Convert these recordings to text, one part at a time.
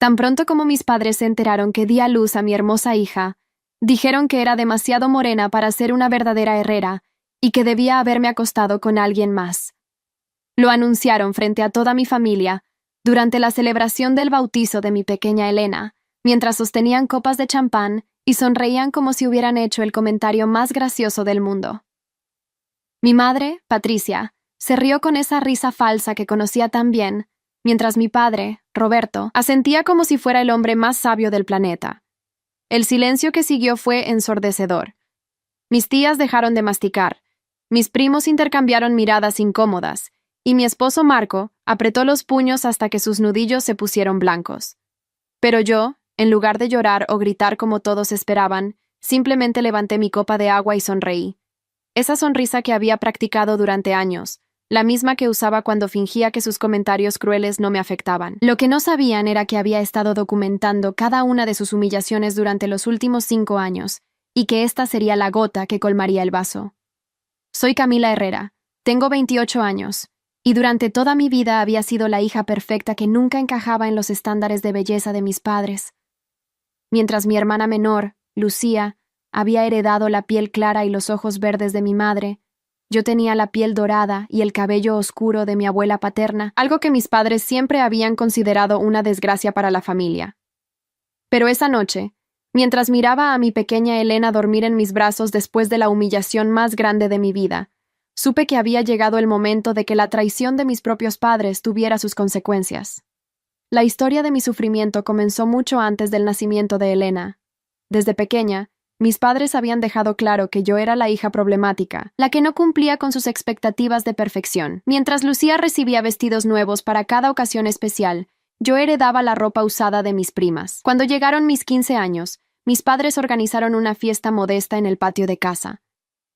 Tan pronto como mis padres se enteraron que di a luz a mi hermosa hija, dijeron que era demasiado morena para ser una verdadera herrera y que debía haberme acostado con alguien más. Lo anunciaron frente a toda mi familia durante la celebración del bautizo de mi pequeña Elena, mientras sostenían copas de champán y sonreían como si hubieran hecho el comentario más gracioso del mundo. Mi madre, Patricia, se rió con esa risa falsa que conocía tan bien, mientras mi padre, Roberto, asentía como si fuera el hombre más sabio del planeta. El silencio que siguió fue ensordecedor. Mis tías dejaron de masticar, mis primos intercambiaron miradas incómodas, y mi esposo Marco apretó los puños hasta que sus nudillos se pusieron blancos. Pero yo, en lugar de llorar o gritar como todos esperaban, simplemente levanté mi copa de agua y sonreí. Esa sonrisa que había practicado durante años, la misma que usaba cuando fingía que sus comentarios crueles no me afectaban. Lo que no sabían era que había estado documentando cada una de sus humillaciones durante los últimos 5 años, y que esta sería la gota que colmaría el vaso. Soy Camila Herrera, tengo 28 años, y durante toda mi vida había sido la hija perfecta que nunca encajaba en los estándares de belleza de mis padres. Mientras mi hermana menor, Lucía, había heredado la piel clara y los ojos verdes de mi madre, yo tenía la piel dorada y el cabello oscuro de mi abuela paterna, algo que mis padres siempre habían considerado una desgracia para la familia. Pero esa noche, mientras miraba a mi pequeña Elena dormir en mis brazos después de la humillación más grande de mi vida, supe que había llegado el momento de que la traición de mis propios padres tuviera sus consecuencias. La historia de mi sufrimiento comenzó mucho antes del nacimiento de Elena. Desde pequeña, mis padres habían dejado claro que yo era la hija problemática, la que no cumplía con sus expectativas de perfección. Mientras Lucía recibía vestidos nuevos para cada ocasión especial, yo heredaba la ropa usada de mis primas. Cuando llegaron mis 15 años, mis padres organizaron una fiesta modesta en el patio de casa.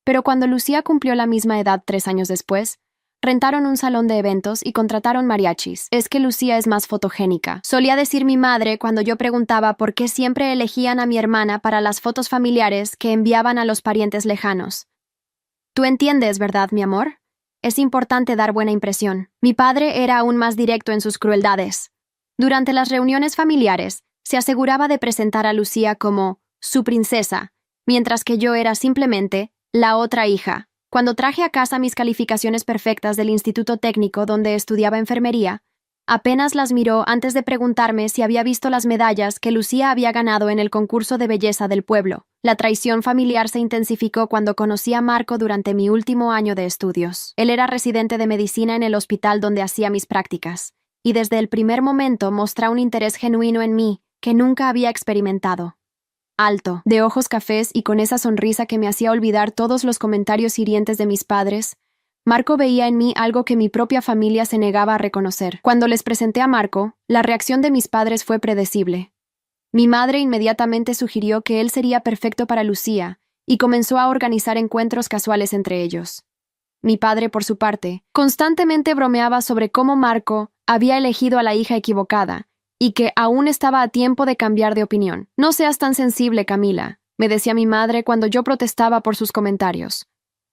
Pero cuando Lucía cumplió la misma edad 3 años después, rentaron un salón de eventos y contrataron mariachis. Es que Lucía es más fotogénica, solía decir mi madre cuando yo preguntaba por qué siempre elegían a mi hermana para las fotos familiares que enviaban a los parientes lejanos. Tú entiendes, ¿verdad, mi amor? Es importante dar buena impresión. Mi padre era aún más directo en sus crueldades. Durante las reuniones familiares, se aseguraba de presentar a Lucía como su princesa, mientras que yo era simplemente la otra hija. Cuando traje a casa mis calificaciones perfectas del instituto técnico donde estudiaba enfermería, apenas las miró antes de preguntarme si había visto las medallas que Lucía había ganado en el concurso de belleza del pueblo. La traición familiar se intensificó cuando conocí a Marco durante mi último año de estudios. Él era residente de medicina en el hospital donde hacía mis prácticas, y desde el primer momento mostró un interés genuino en mí que nunca había experimentado. Alto, de ojos cafés y con esa sonrisa que me hacía olvidar todos los comentarios hirientes de mis padres, Marco veía en mí algo que mi propia familia se negaba a reconocer. Cuando les presenté a Marco, la reacción de mis padres fue predecible. Mi madre inmediatamente sugirió que él sería perfecto para Lucía y comenzó a organizar encuentros casuales entre ellos. Mi padre, por su parte, constantemente bromeaba sobre cómo Marco había elegido a la hija equivocada y que aún estaba a tiempo de cambiar de opinión. No seas tan sensible, Camila, me decía mi madre cuando yo protestaba por sus comentarios.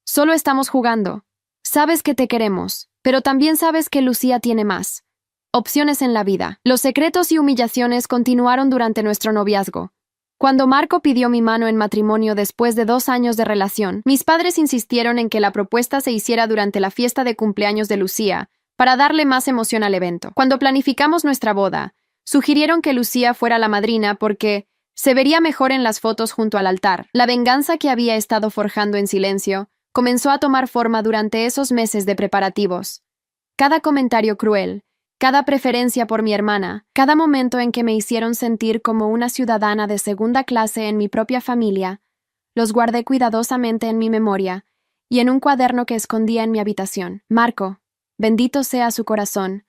Solo estamos jugando. Sabes que te queremos, pero también sabes que Lucía tiene más opciones en la vida. Los secretos y humillaciones continuaron durante nuestro noviazgo. Cuando Marco pidió mi mano en matrimonio después de 2 años de relación, mis padres insistieron en que la propuesta se hiciera durante la fiesta de cumpleaños de Lucía, para darle más emoción al evento. Cuando planificamos nuestra boda, sugirieron que Lucía fuera la madrina porque se vería mejor en las fotos junto al altar. La venganza que había estado forjando en silencio comenzó a tomar forma durante esos meses de preparativos. Cada comentario cruel, cada preferencia por mi hermana, cada momento en que me hicieron sentir como una ciudadana de segunda clase en mi propia familia, los guardé cuidadosamente en mi memoria y en un cuaderno que escondía en mi habitación. Marco, bendito sea su corazón,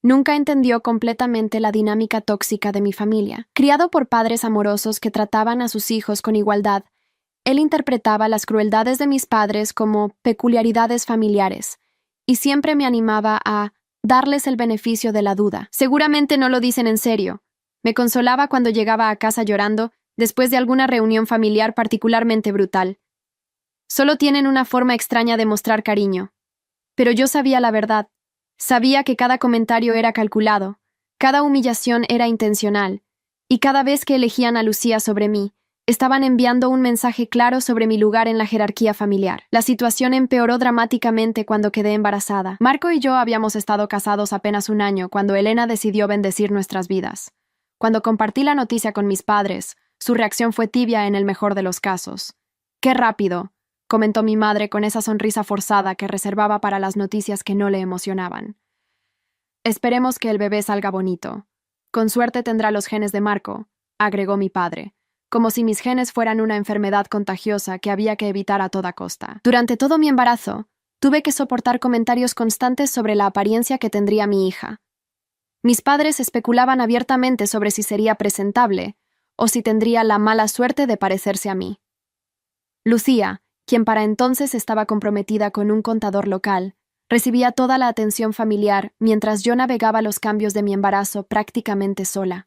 nunca entendió completamente la dinámica tóxica de mi familia. Criado por padres amorosos que trataban a sus hijos con igualdad, él interpretaba las crueldades de mis padres como peculiaridades familiares, y siempre me animaba a darles el beneficio de la duda. Seguramente no lo dicen en serio. Me consolaba cuando llegaba a casa llorando después de alguna reunión familiar particularmente brutal. Solo tienen una forma extraña de mostrar cariño. Pero yo sabía la verdad. Sabía que cada comentario era calculado, Cada humillación era intencional, y cada vez que elegían a Lucía sobre mí, estaban enviando un mensaje claro sobre mi lugar en la jerarquía familiar. La situación empeoró dramáticamente cuando quedé embarazada. Marco y yo habíamos estado casados apenas un año cuando Elena decidió bendecir nuestras vidas. Cuando compartí la noticia con mis padres, su reacción fue tibia en el mejor de los casos. «¡Qué rápido!», comentó mi madre con esa sonrisa forzada que reservaba para las noticias que no le emocionaban. «Esperemos que el bebé salga bonito. Con suerte tendrá los genes de Marco», agregó mi padre, como si mis genes fueran una enfermedad contagiosa que había que evitar a toda costa. Durante todo mi embarazo, tuve que soportar comentarios constantes sobre la apariencia que tendría mi hija. Mis padres especulaban abiertamente sobre si sería presentable o si tendría la mala suerte de parecerse a mí. Lucía, quien para entonces estaba comprometida con un contador local, recibía toda la atención familiar mientras yo navegaba los cambios de mi embarazo prácticamente sola.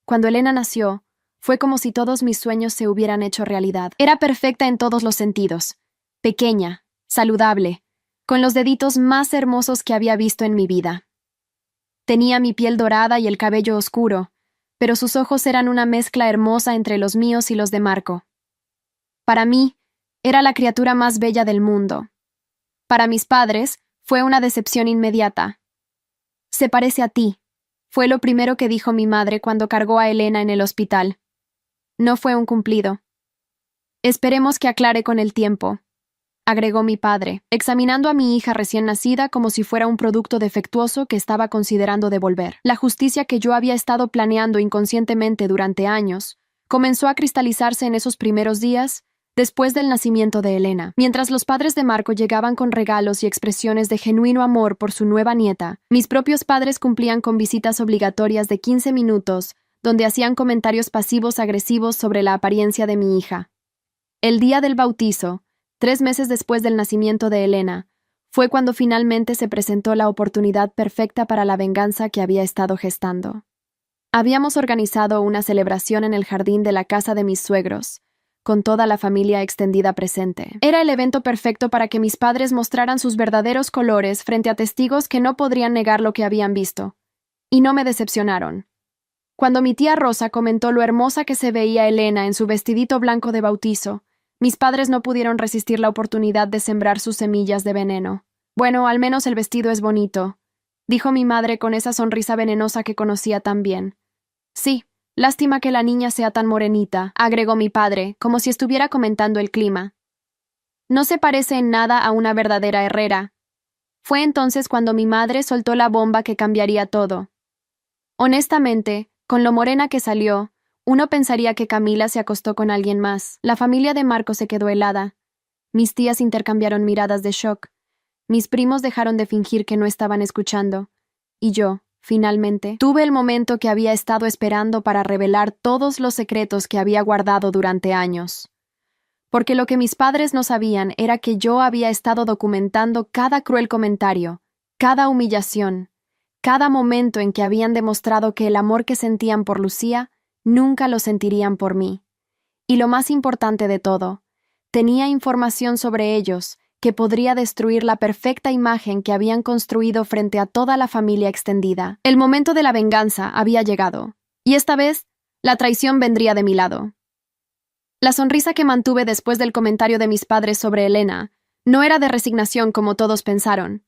Cuando Elena nació, fue como si todos mis sueños se hubieran hecho realidad. Era perfecta en todos los sentidos. Pequeña, saludable, con los deditos más hermosos que había visto en mi vida. Tenía mi piel dorada y el cabello oscuro, pero sus ojos eran una mezcla hermosa entre los míos y los de Marco. Para mí, era la criatura más bella del mundo. Para mis padres, fue una decepción inmediata. «Se parece a ti», fue lo primero que dijo mi madre cuando cargó a Elena en el hospital. No fue un cumplido. «Esperemos que aclare con el tiempo», agregó mi padre, examinando a mi hija recién nacida como si fuera un producto defectuoso que estaba considerando devolver. La justicia que yo había estado planeando inconscientemente durante años comenzó a cristalizarse en esos primeros días después del nacimiento de Elena. Mientras los padres de Marco llegaban con regalos y expresiones de genuino amor por su nueva nieta, mis propios padres cumplían con visitas obligatorias de 15 minutos, donde hacían comentarios pasivos-agresivos sobre la apariencia de mi hija. El día del bautizo, 3 meses después del nacimiento de Elena, fue cuando finalmente se presentó la oportunidad perfecta para la venganza que había estado gestando. Habíamos organizado una celebración en el jardín de la casa de mis suegros, con toda la familia extendida presente. Era el evento perfecto para que mis padres mostraran sus verdaderos colores frente a testigos que no podrían negar lo que habían visto. Y no me decepcionaron. Cuando mi tía Rosa comentó lo hermosa que se veía Elena en su vestidito blanco de bautizo, mis padres no pudieron resistir la oportunidad de sembrar sus semillas de veneno. «Bueno, al menos el vestido es bonito», dijo mi madre con esa sonrisa venenosa que conocía tan bien. «Sí, lástima que la niña sea tan morenita», agregó mi padre, como si estuviera comentando el clima. «No se parece en nada a una verdadera herrera». Fue entonces cuando mi madre soltó la bomba que cambiaría todo. Honestamente, con lo morena que salió, uno pensaría que Camila se acostó con alguien más. La familia de Marco se quedó helada. Mis tías intercambiaron miradas de shock. Mis primos dejaron de fingir que no estaban escuchando. Y yo, finalmente, tuve el momento que había estado esperando para revelar todos los secretos que había guardado durante años. Porque lo que mis padres no sabían era que yo había estado documentando cada cruel comentario, cada humillación, cada momento en que habían demostrado que el amor que sentían por Lucía nunca lo sentirían por mí. Y lo más importante de todo, tenía información sobre ellos que podría destruir la perfecta imagen que habían construido frente a toda la familia extendida. El momento de la venganza había llegado, y esta vez, la traición vendría de mi lado. La sonrisa que mantuve después del comentario de mis padres sobre Elena no era de resignación como todos pensaron.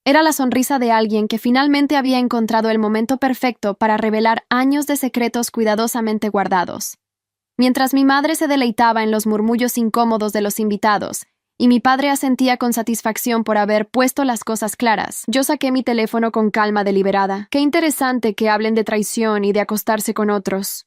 Era la sonrisa de alguien que finalmente había encontrado el momento perfecto para revelar años de secretos cuidadosamente guardados. Mientras mi madre se deleitaba en los murmullos incómodos de los invitados y mi padre asentía con satisfacción por haber puesto las cosas claras, yo saqué mi teléfono con calma deliberada. «Qué interesante que hablen de traición y de acostarse con otros»,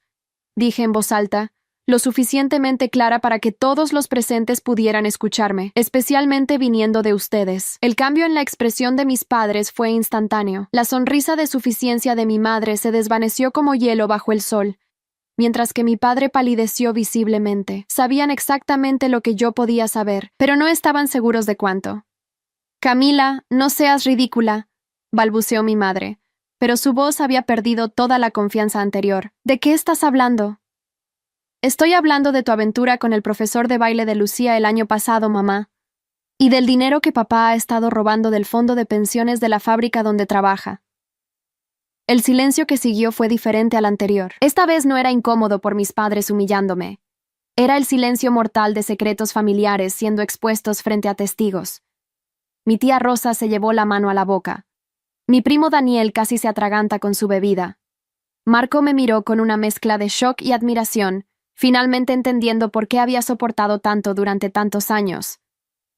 dije en voz alta, lo suficientemente clara para que todos los presentes pudieran escucharme, especialmente viniendo de ustedes. El cambio en la expresión de mis padres fue instantáneo. La sonrisa de suficiencia de mi madre se desvaneció como hielo bajo el sol, mientras que mi padre palideció visiblemente. Sabían exactamente lo que yo podía saber, pero no estaban seguros de cuánto. «Camila, no seas ridícula», balbuceó mi madre, pero su voz había perdido toda la confianza anterior. «¿De qué estás hablando?» «Estoy hablando de tu aventura con el profesor de baile de Lucía el año pasado, mamá, y del dinero que papá ha estado robando del fondo de pensiones de la fábrica donde trabaja». El silencio que siguió fue diferente al anterior. Esta vez no era incómodo por mis padres humillándome. Era el silencio mortal de secretos familiares siendo expuestos frente a testigos. Mi tía Rosa se llevó la mano a la boca. Mi primo Daniel casi se atraganta con su bebida. Marco me miró con una mezcla de shock y admiración, finalmente entendiendo por qué había soportado tanto durante tantos años.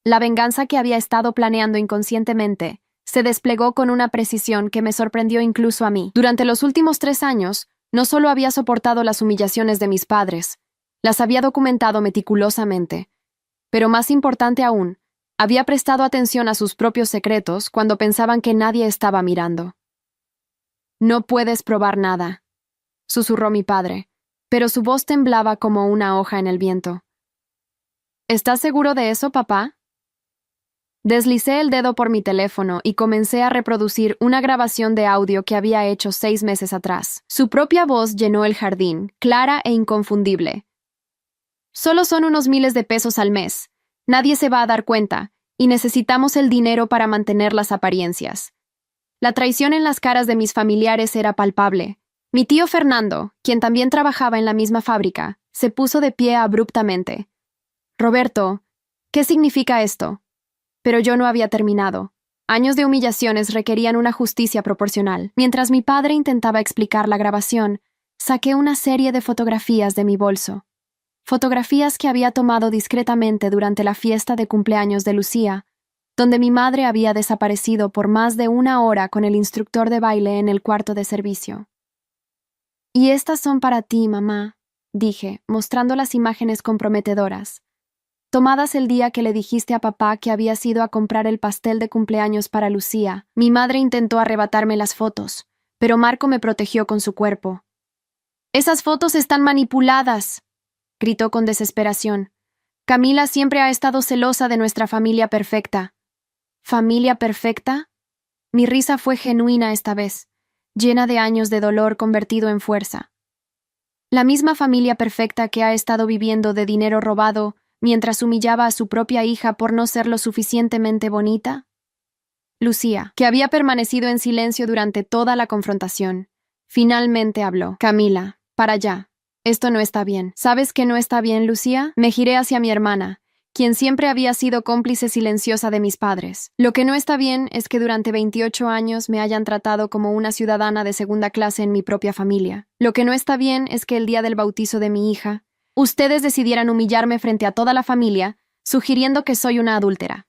La venganza que había estado planeando inconscientemente se desplegó con una precisión que me sorprendió incluso a mí. Durante los últimos 3 años, no solo había soportado las humillaciones de mis padres, las había documentado meticulosamente. Pero más importante aún, había prestado atención a sus propios secretos cuando pensaban que nadie estaba mirando. «No puedes probar nada», susurró mi padre, pero su voz temblaba como una hoja en el viento. «¿Estás seguro de eso, papá?» Deslicé el dedo por mi teléfono y comencé a reproducir una grabación de audio que había hecho 6 meses atrás. Su propia voz llenó el jardín, clara e inconfundible. «Solo son unos miles de pesos al mes. Nadie se va a dar cuenta, y necesitamos el dinero para mantener las apariencias». La traición en las caras de mis familiares era palpable. Mi tío Fernando, quien también trabajaba en la misma fábrica, se puso de pie abruptamente. «Roberto, ¿qué significa esto?» Pero yo no había terminado. Años de humillaciones requerían una justicia proporcional. Mientras mi padre intentaba explicar la grabación, saqué una serie de fotografías de mi bolso. Fotografías que había tomado discretamente durante la fiesta de cumpleaños de Lucía, donde mi madre había desaparecido por más de 1 hora con el instructor de baile en el cuarto de servicio. «Y estas son para ti, mamá», dije, mostrando las imágenes comprometedoras. Tomadas el día que le dijiste a papá que habías ido a comprar el pastel de cumpleaños para Lucía. Mi madre intentó arrebatarme las fotos, pero Marco me protegió con su cuerpo. «Esas fotos están manipuladas», gritó con desesperación. «Camila siempre ha estado celosa de nuestra familia perfecta». ¿Familia perfecta? Mi risa fue genuina esta vez, llena de años de dolor convertido en fuerza. La misma familia perfecta que ha estado viviendo de dinero robado mientras humillaba a su propia hija por no ser lo suficientemente bonita. Lucía, que había permanecido en silencio durante toda la confrontación, finalmente habló. «Camila, para allá. Esto no está bien». «¿Sabes que no está bien, Lucía?» Me giré hacia mi hermana, quien siempre había sido cómplice silenciosa de mis padres. «Lo que no está bien es que durante 28 años me hayan tratado como una ciudadana de segunda clase en mi propia familia. Lo que no está bien es que el día del bautizo de mi hija, ustedes decidieran humillarme frente a toda la familia, sugiriendo que soy una adúltera».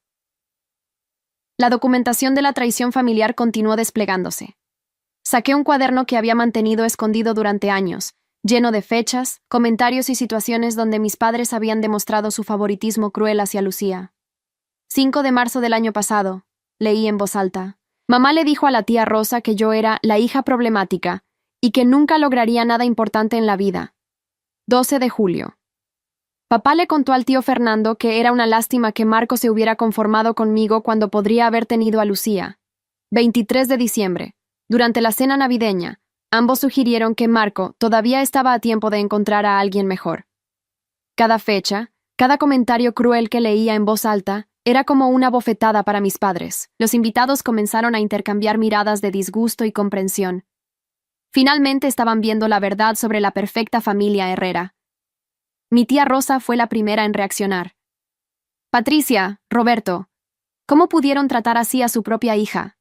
La documentación de la traición familiar continuó desplegándose. Saqué un cuaderno que había mantenido escondido durante años, lleno de fechas, comentarios y situaciones donde mis padres habían demostrado su favoritismo cruel hacia Lucía. 5 de marzo del año pasado, leí en voz alta. Mamá le dijo a la tía Rosa que yo era la hija problemática y que nunca lograría nada importante en la vida. 12 de julio. Papá le contó al tío Fernando que era una lástima que Marco se hubiera conformado conmigo cuando podría haber tenido a Lucía. 23 de diciembre. Durante la cena navideña, ambos sugirieron que Marco todavía estaba a tiempo de encontrar a alguien mejor. Cada fecha, cada comentario cruel que leía en voz alta, era como una bofetada para mis padres. Los invitados comenzaron a intercambiar miradas de disgusto y comprensión. Finalmente estaban viendo la verdad sobre la perfecta familia Herrera. Mi tía Rosa fue la primera en reaccionar. «Patricia, Roberto, ¿cómo pudieron tratar así a su propia hija?»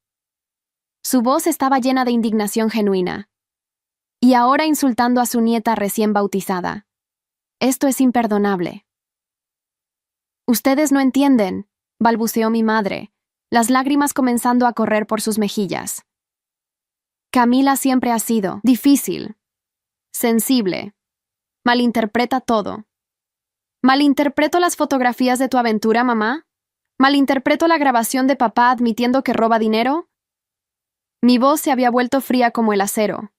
Su voz estaba llena de indignación genuina. «Y ahora insultando a su nieta recién bautizada. Esto es imperdonable». «Ustedes no entienden», balbuceó mi madre, las lágrimas comenzando a correr por sus mejillas. «Camila siempre ha sido difícil, sensible. Malinterpreta todo». «¿Malinterpreto las fotografías de tu aventura, mamá? ¿Malinterpreto la grabación de papá admitiendo que roba dinero?» Mi voz se había vuelto fría como el acero.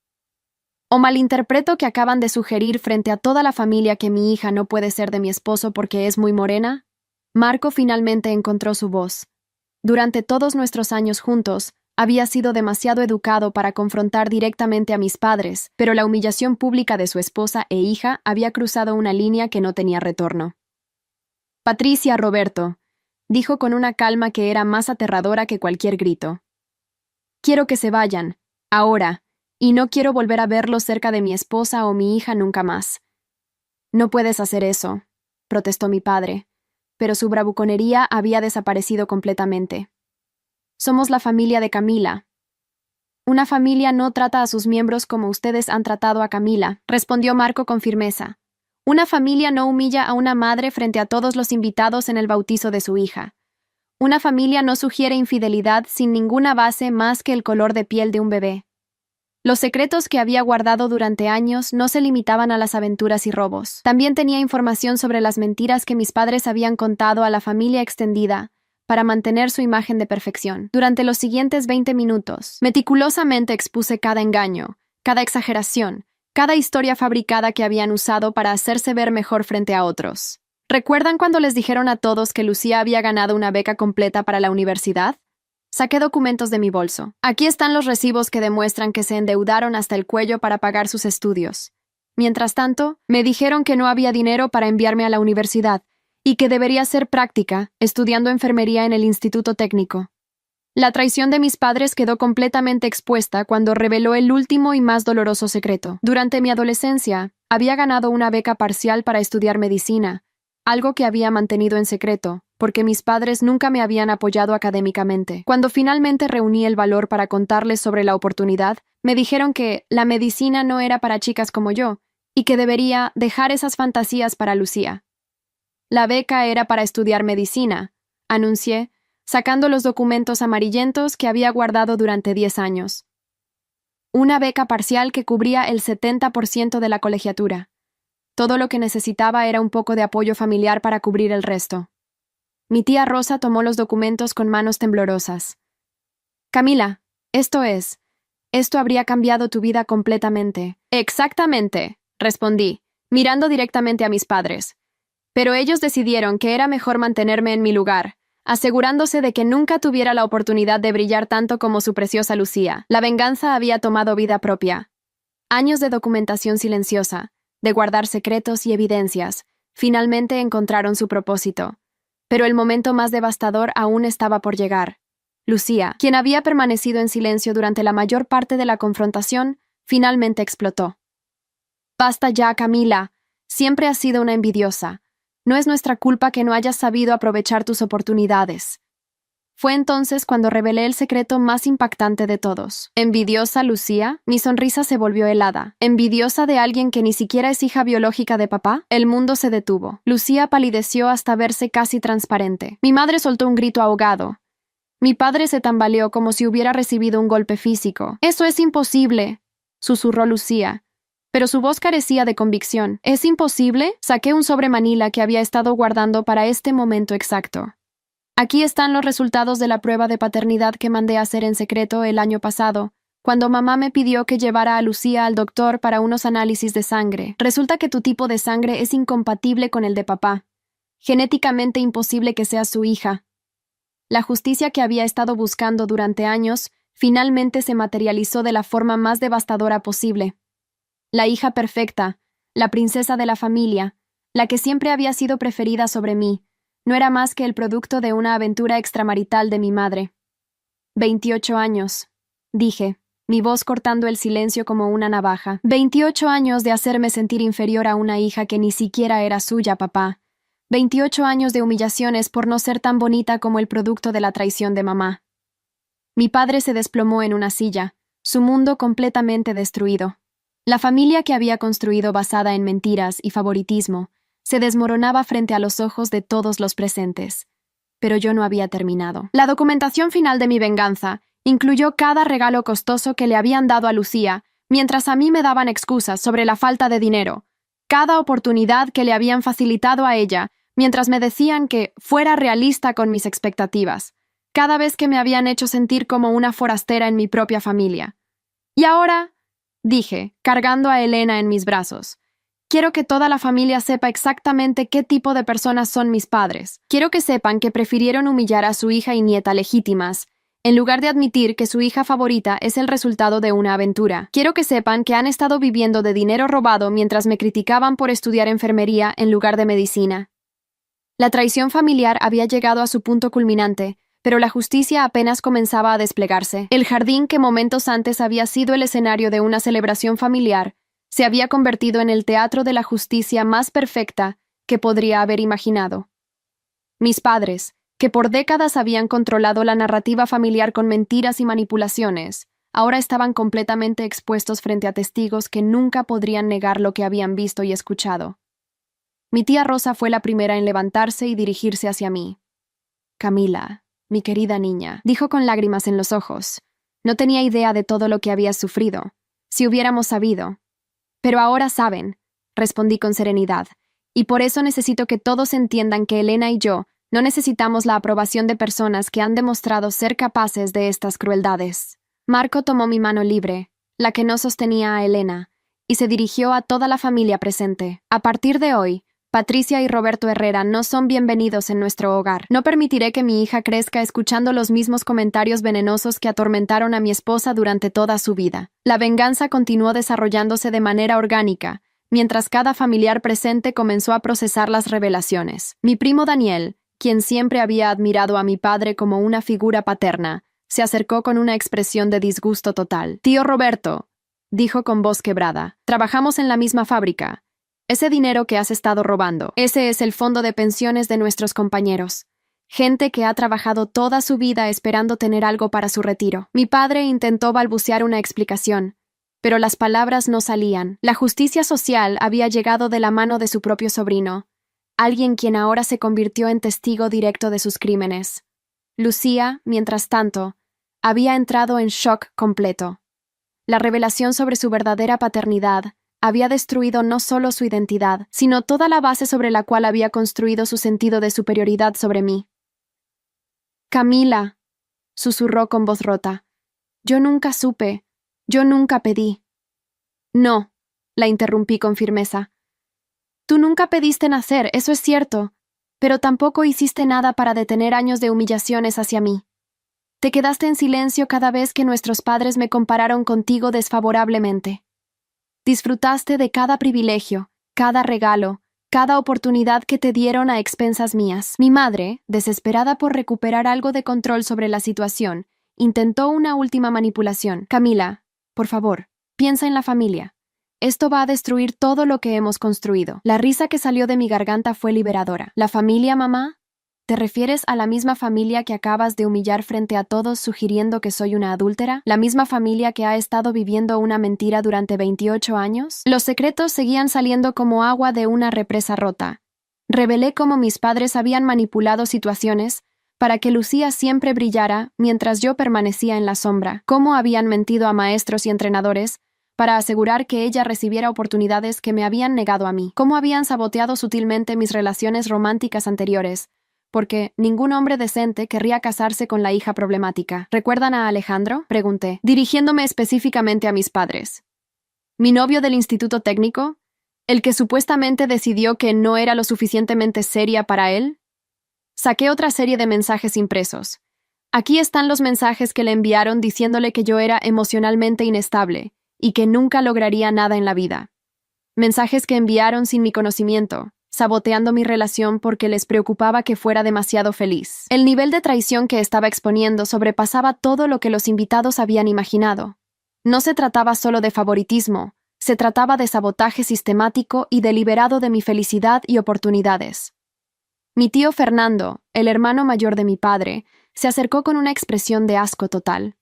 «¿O malinterpreto que acaban de sugerir frente a toda la familia que mi hija no puede ser de mi esposo porque es muy morena?» Marco finalmente encontró su voz. Durante todos nuestros años juntos, había sido demasiado educado para confrontar directamente a mis padres, pero la humillación pública de su esposa e hija había cruzado una línea que no tenía retorno. «Patricia, Roberto», dijo con una calma que era más aterradora que cualquier grito. «Quiero que se vayan, ahora, y no quiero volver a verlo cerca de mi esposa o mi hija nunca más. No puedes hacer eso, protestó mi padre, pero su bravuconería había desaparecido completamente. Somos la familia de Camila. Una familia no trata a sus miembros como ustedes han tratado a Camila, respondió Marco con firmeza. Una familia no humilla a una madre frente a todos los invitados en el bautizo de su hija. Una familia no sugiere infidelidad sin ninguna base más que el color de piel de un bebé. Los secretos que había guardado durante años no se limitaban a las aventuras y robos. También tenía información sobre las mentiras que mis padres habían contado a la familia extendida para mantener su imagen de perfección. Durante los siguientes 20 minutos, meticulosamente expuse cada engaño, cada exageración, cada historia fabricada que habían usado para hacerse ver mejor frente a otros. ¿Recuerdan cuando les dijeron a todos que Lucía había ganado una beca completa para la universidad? Saqué documentos de mi bolso. Aquí están los recibos que demuestran que se endeudaron hasta el cuello para pagar sus estudios. Mientras tanto, me dijeron que no había dinero para enviarme a la universidad y que debería hacer práctica estudiando enfermería en el Instituto Técnico. La traición de mis padres quedó completamente expuesta cuando reveló el último y más doloroso secreto. Durante mi adolescencia, había ganado una beca parcial para estudiar medicina, algo que había mantenido en secreto, porque mis padres nunca me habían apoyado académicamente. Cuando finalmente reuní el valor para contarles sobre la oportunidad, me dijeron que la medicina no era para chicas como yo, y que debería dejar esas fantasías para Lucía. La beca era para estudiar medicina, anuncié, sacando los documentos amarillentos que había guardado durante 10 años. Una beca parcial que cubría el 70% de la colegiatura. Todo lo que necesitaba era un poco de apoyo familiar para cubrir el resto. Mi tía Rosa tomó los documentos con manos temblorosas. Camila, esto habría cambiado tu vida completamente. Exactamente, respondí, mirando directamente a mis padres. Pero ellos decidieron que era mejor mantenerme en mi lugar, asegurándose de que nunca tuviera la oportunidad de brillar tanto como su preciosa Lucía. La venganza había tomado vida propia. Años de documentación silenciosa, de guardar secretos y evidencias, finalmente encontraron su propósito. Pero el momento más devastador aún estaba por llegar. Lucía, quien había permanecido en silencio durante la mayor parte de la confrontación, finalmente explotó. Basta ya, Camila. Siempre has sido una envidiosa. No es nuestra culpa que no hayas sabido aprovechar tus oportunidades. Fue entonces cuando revelé el secreto más impactante de todos. ¿Envidiosa, Lucía? Mi sonrisa se volvió helada. ¿Envidiosa de alguien que ni siquiera es hija biológica de papá? El mundo se detuvo. Lucía palideció hasta verse casi transparente. Mi madre soltó un grito ahogado. Mi padre se tambaleó como si hubiera recibido un golpe físico. «¡Eso es imposible!», susurró Lucía. Pero su voz carecía de convicción. «¿Es imposible?». Saqué un sobre manila que había estado guardando para este momento exacto. Aquí están los resultados de la prueba de paternidad que mandé a hacer en secreto el año pasado, cuando mamá me pidió que llevara a Lucía al doctor para unos análisis de sangre. Resulta que tu tipo de sangre es incompatible con el de papá. Genéticamente imposible que seas su hija. La justicia que había estado buscando durante años finalmente se materializó de la forma más devastadora posible. La hija perfecta, la princesa de la familia, la que siempre había sido preferida sobre mí, no era más que el producto de una aventura extramarital de mi madre. 28 años, dije, mi voz cortando el silencio como una navaja. 28 años de hacerme sentir inferior a una hija que ni siquiera era suya, papá. 28 años de humillaciones por no ser tan bonita como el producto de la traición de mamá. Mi padre se desplomó en una silla, su mundo completamente destruido. La familia que había construido basada en mentiras y favoritismo se desmoronaba frente a los ojos de todos los presentes. Pero yo no había terminado. La documentación final de mi venganza incluyó cada regalo costoso que le habían dado a Lucía, mientras a mí me daban excusas sobre la falta de dinero, cada oportunidad que le habían facilitado a ella, mientras me decían que fuera realista con mis expectativas, cada vez que me habían hecho sentir como una forastera en mi propia familia. Y ahora, dije, cargando a Elena en mis brazos, quiero que toda la familia sepa exactamente qué tipo de personas son mis padres. Quiero que sepan que prefirieron humillar a su hija y nieta legítimas, en lugar de admitir que su hija favorita es el resultado de una aventura. Quiero que sepan que han estado viviendo de dinero robado mientras me criticaban por estudiar enfermería en lugar de medicina. La traición familiar había llegado a su punto culminante, Pero la justicia apenas comenzaba a desplegarse. El jardín, que momentos antes había sido el escenario de una celebración familiar, se había convertido en el teatro de la justicia más perfecta que podría haber imaginado. Mis padres, que por décadas habían controlado la narrativa familiar con mentiras y manipulaciones, ahora estaban completamente expuestos frente a testigos que nunca podrían negar lo que habían visto y escuchado. Mi tía Rosa fue la primera en levantarse y dirigirse hacia mí. «Camila, mi querida niña», dijo con lágrimas en los ojos. No tenía idea de todo lo que habías sufrido. Si hubiéramos sabido. «Pero ahora saben», respondí con serenidad, «y por eso necesito que todos entiendan que Elena y yo no necesitamos la aprobación de personas que han demostrado ser capaces de estas crueldades». Marco tomó mi mano libre, la que no sostenía a Elena, y se dirigió a toda la familia presente. «A partir de hoy, Patricia y Roberto Herrera no son bienvenidos en nuestro hogar. No permitiré que mi hija crezca escuchando los mismos comentarios venenosos que atormentaron a mi esposa durante toda su vida». La venganza continuó desarrollándose de manera orgánica, mientras cada familiar presente comenzó a procesar las revelaciones. Mi primo Daniel, quien siempre había admirado a mi padre como una figura paterna, se acercó con una expresión de disgusto total. «Tío Roberto», dijo con voz quebrada, «trabajamos en la misma fábrica. Ese dinero que has estado robando, ese es el fondo de pensiones de nuestros compañeros. Gente que ha trabajado toda su vida esperando tener algo para su retiro». Mi padre intentó balbucear una explicación, pero las palabras no salían. La justicia social había llegado de la mano de su propio sobrino, alguien quien ahora se convirtió en testigo directo de sus crímenes. Lucía, mientras tanto, había entrado en shock completo. La revelación sobre su verdadera paternidad había destruido no solo su identidad, sino toda la base sobre la cual había construido su sentido de superioridad sobre mí. «Camila», susurró con voz rota, «yo nunca supe, yo nunca pedí». «No», la interrumpí con firmeza. «Tú nunca pediste nacer, eso es cierto, pero tampoco hiciste nada para detener años de humillaciones hacia mí. Te quedaste en silencio cada vez que nuestros padres me compararon contigo desfavorablemente. Disfrutaste de cada privilegio, cada regalo, cada oportunidad que te dieron a expensas mías». Mi madre, desesperada por recuperar algo de control sobre la situación, intentó una última manipulación. «Camila, por favor, piensa en la familia. Esto va a destruir todo lo que hemos construido». La risa que salió de mi garganta fue liberadora. «¿La familia, mamá? ¿Te refieres a la misma familia que acabas de humillar frente a todos sugiriendo que soy una adúltera? ¿La misma familia que ha estado viviendo una mentira durante 28 años? Los secretos seguían saliendo como agua de una represa rota. Revelé cómo mis padres habían manipulado situaciones para que Lucía siempre brillara mientras yo permanecía en la sombra, cómo habían mentido a maestros y entrenadores para asegurar que ella recibiera oportunidades que me habían negado a mí, cómo habían saboteado sutilmente mis relaciones románticas anteriores, porque ningún hombre decente querría casarse con la hija problemática. ¿Recuerdan a Alejandro?, pregunté, dirigiéndome específicamente a mis padres. ¿Mi novio del instituto técnico? ¿El que supuestamente decidió que no era lo suficientemente seria para él? Saqué otra serie de mensajes impresos. Aquí están los mensajes que le enviaron diciéndole que yo era emocionalmente inestable y que nunca lograría nada en la vida. Mensajes que enviaron sin mi conocimiento, saboteando mi relación porque les preocupaba que fuera demasiado feliz. El nivel de traición que estaba exponiendo sobrepasaba todo lo que los invitados habían imaginado. No se trataba solo de favoritismo, se trataba de sabotaje sistemático y deliberado de mi felicidad y oportunidades. Mi tío Fernando, el hermano mayor de mi padre, se acercó con una expresión de asco total.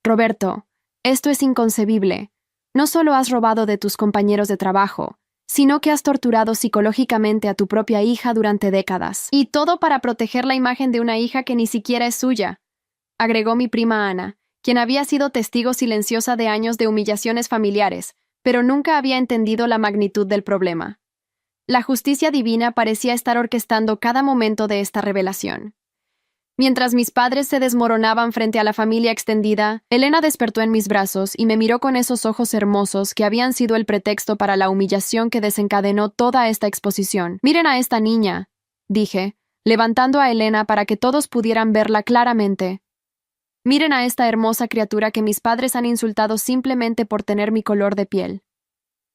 «Roberto, esto es inconcebible. No solo has robado de tus compañeros de trabajo, sino que has torturado psicológicamente a tu propia hija durante décadas. Y todo para proteger la imagen de una hija que ni siquiera es suya», agregó mi prima Ana, quien había sido testigo silenciosa de años de humillaciones familiares, pero nunca había entendido la magnitud del problema. La justicia divina parecía estar orquestando cada momento de esta revelación. Mientras mis padres se desmoronaban frente a la familia extendida, Elena despertó en mis brazos y me miró con esos ojos hermosos que habían sido el pretexto para la humillación que desencadenó toda esta exposición. «Miren a esta niña», dije, levantando a Elena para que todos pudieran verla claramente. «Miren a esta hermosa criatura que mis padres han insultado simplemente por tener mi color de piel».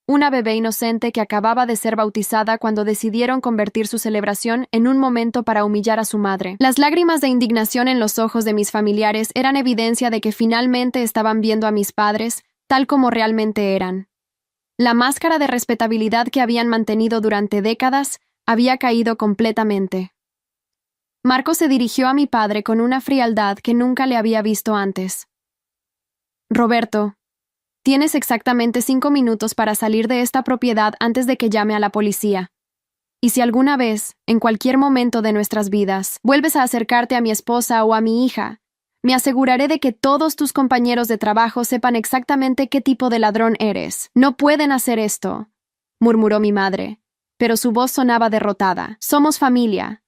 una bebé inocente que acababa de ser bautizada cuando decidieron convertir su celebración en un momento para humillar a su madre. Las lágrimas de indignación en los ojos de mis familiares eran evidencia de que finalmente estaban viendo a mis padres tal como realmente eran. La máscara de respetabilidad que habían mantenido durante décadas había caído completamente. Marco se dirigió a mi padre con una frialdad que nunca le había visto antes. Roberto, tienes exactamente 5 minutos para salir de esta propiedad antes de que llame a la policía. Y si alguna vez, en cualquier momento de nuestras vidas, vuelves a acercarte a mi esposa o a mi hija, me aseguraré de que todos tus compañeros de trabajo sepan exactamente qué tipo de ladrón eres. No pueden hacer esto, murmuró mi madre, pero su voz sonaba derrotada. Somos familia.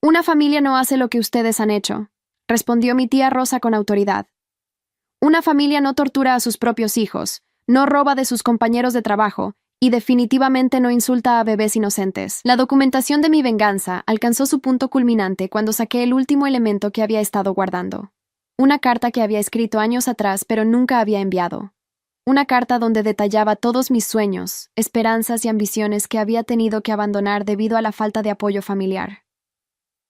Una familia no hace lo que ustedes han hecho, respondió mi tía Rosa con autoridad. Una familia no tortura a sus propios hijos, no roba de sus compañeros de trabajo y definitivamente no insulta a bebés inocentes. La documentación de mi venganza alcanzó su punto culminante cuando saqué el último elemento que había estado guardando. Una carta que había escrito años atrás pero nunca había enviado. Una carta donde detallaba todos mis sueños, esperanzas y ambiciones que había tenido que abandonar debido a la falta de apoyo familiar.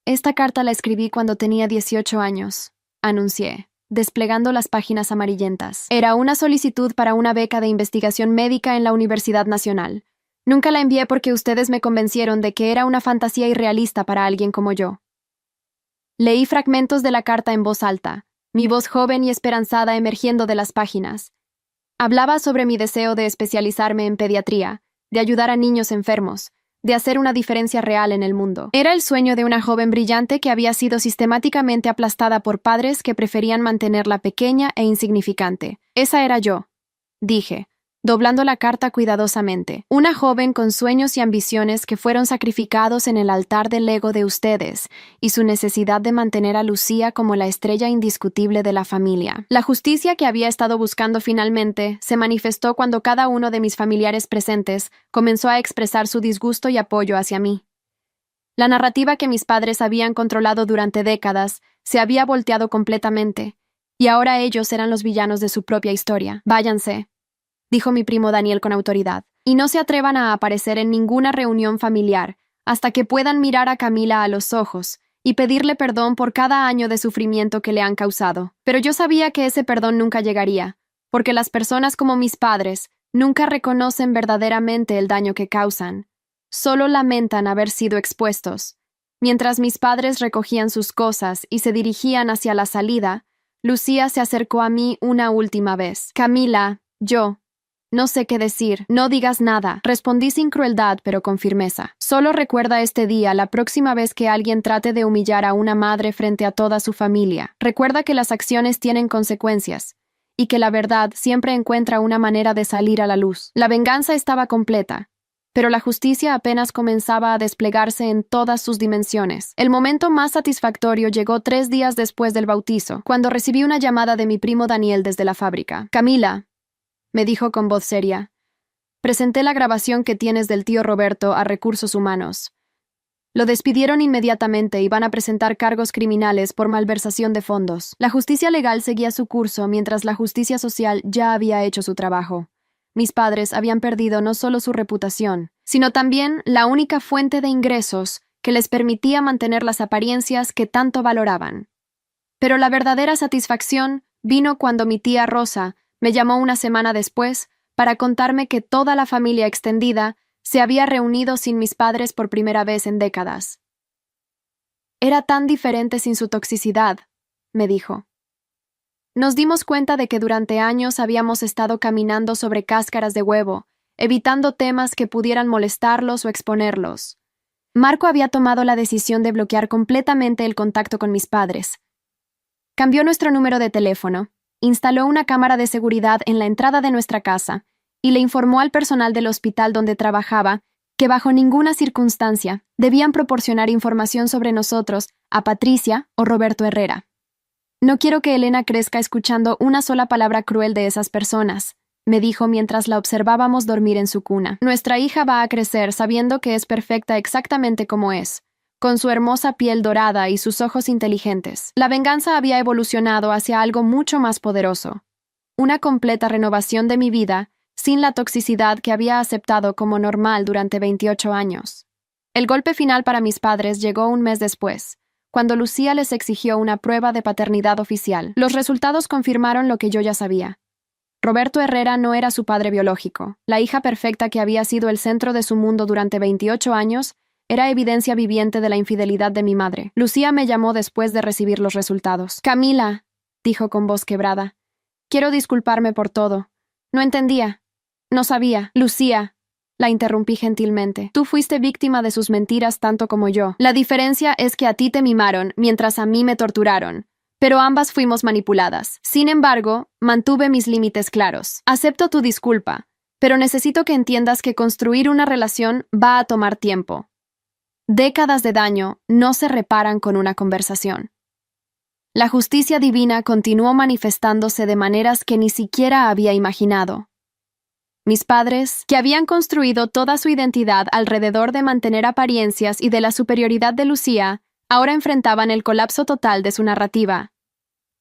Esta carta la escribí cuando tenía 18 años, anuncié, desplegando las páginas amarillentas. Era una solicitud para una beca de investigación médica en la Universidad Nacional. Nunca la envié porque ustedes me convencieron de que era una fantasía irrealista para alguien como yo. Leí fragmentos de la carta en voz alta, mi voz joven y esperanzada emergiendo de las páginas. Hablaba sobre mi deseo de especializarme en pediatría, de ayudar a niños enfermos, de hacer una diferencia real en el mundo. Era el sueño de una joven brillante que había sido sistemáticamente aplastada por padres que preferían mantenerla pequeña e insignificante. Esa era yo, dije, doblando la carta cuidadosamente. Una joven con sueños y ambiciones que fueron sacrificados en el altar del ego de ustedes y su necesidad de mantener a Lucía como la estrella indiscutible de la familia. La justicia que había estado buscando finalmente se manifestó cuando cada uno de mis familiares presentes comenzó a expresar su disgusto y apoyo hacia mí. La narrativa que mis padres habían controlado durante décadas se había volteado completamente, y ahora ellos eran los villanos de su propia historia. Váyanse, dijo mi primo Daniel con autoridad, y no se atrevan a aparecer en ninguna reunión familiar hasta que puedan mirar a Camila a los ojos y pedirle perdón por cada año de sufrimiento que le han causado. Pero yo sabía que ese perdón nunca llegaría, porque las personas como mis padres nunca reconocen verdaderamente el daño que causan, solo lamentan haber sido expuestos. Mientras mis padres recogían sus cosas y se dirigían hacia la salida, Lucía se acercó a mí una última vez. Camila, no sé qué decir. No digas nada. Respondí sin crueldad, pero con firmeza. Solo recuerda este día la próxima vez que alguien trate de humillar a una madre frente a toda su familia. Recuerda que las acciones tienen consecuencias y que la verdad siempre encuentra una manera de salir a la luz. La venganza estaba completa, pero la justicia apenas comenzaba a desplegarse en todas sus dimensiones. El momento más satisfactorio llegó 3 días después del bautizo, cuando recibí una llamada de mi primo Daniel desde la fábrica. Camila, me dijo con voz seria, presenté la grabación que tienes del tío Roberto a Recursos Humanos. Lo despidieron inmediatamente y van a presentar cargos criminales por malversación de fondos. La justicia legal seguía su curso mientras la justicia social ya había hecho su trabajo. Mis padres habían perdido no solo su reputación, sino también la única fuente de ingresos que les permitía mantener las apariencias que tanto valoraban. Pero la verdadera satisfacción vino cuando mi tía Rosa me llamó una semana después para contarme que toda la familia extendida se había reunido sin mis padres por primera vez en décadas. Era tan diferente sin su toxicidad, me dijo. Nos dimos cuenta de que durante años habíamos estado caminando sobre cáscaras de huevo, evitando temas que pudieran molestarlos o exponerlos. Marco había tomado la decisión de bloquear completamente el contacto con mis padres. Cambió nuestro número de teléfono, instaló una cámara de seguridad en la entrada de nuestra casa y le informó al personal del hospital donde trabajaba que bajo ninguna circunstancia debían proporcionar información sobre nosotros a Patricia o Roberto Herrera. No quiero que Elena crezca escuchando una sola palabra cruel de esas personas, me dijo mientras la observábamos dormir en su cuna. Nuestra hija va a crecer sabiendo que es perfecta exactamente como es, con su hermosa piel dorada y sus ojos inteligentes. La venganza había evolucionado hacia algo mucho más poderoso. Una completa renovación de mi vida sin la toxicidad que había aceptado como normal durante 28 años. El golpe final para mis padres llegó un mes después, cuando Lucía les exigió una prueba de paternidad oficial. Los resultados confirmaron lo que yo ya sabía. Roberto Herrera no era su padre biológico. La hija perfecta que había sido el centro de su mundo durante 28 años era evidencia viviente de la infidelidad de mi madre. Lucía me llamó después de recibir los resultados. «Camila», dijo con voz quebrada, «quiero disculparme por todo. No entendía. No sabía». «Lucía», la interrumpí gentilmente, «tú fuiste víctima de sus mentiras tanto como yo. La diferencia es que a ti te mimaron mientras a mí me torturaron. Pero ambas fuimos manipuladas. Sin embargo, mantuve mis límites claros. Acepto tu disculpa, pero necesito que entiendas que construir una relación va a tomar tiempo. Décadas de daño no se reparan con una conversación». La justicia divina continuó manifestándose de maneras que ni siquiera había imaginado. Mis padres, que habían construido toda su identidad alrededor de mantener apariencias y de la superioridad de Lucía, ahora enfrentaban el colapso total de su narrativa.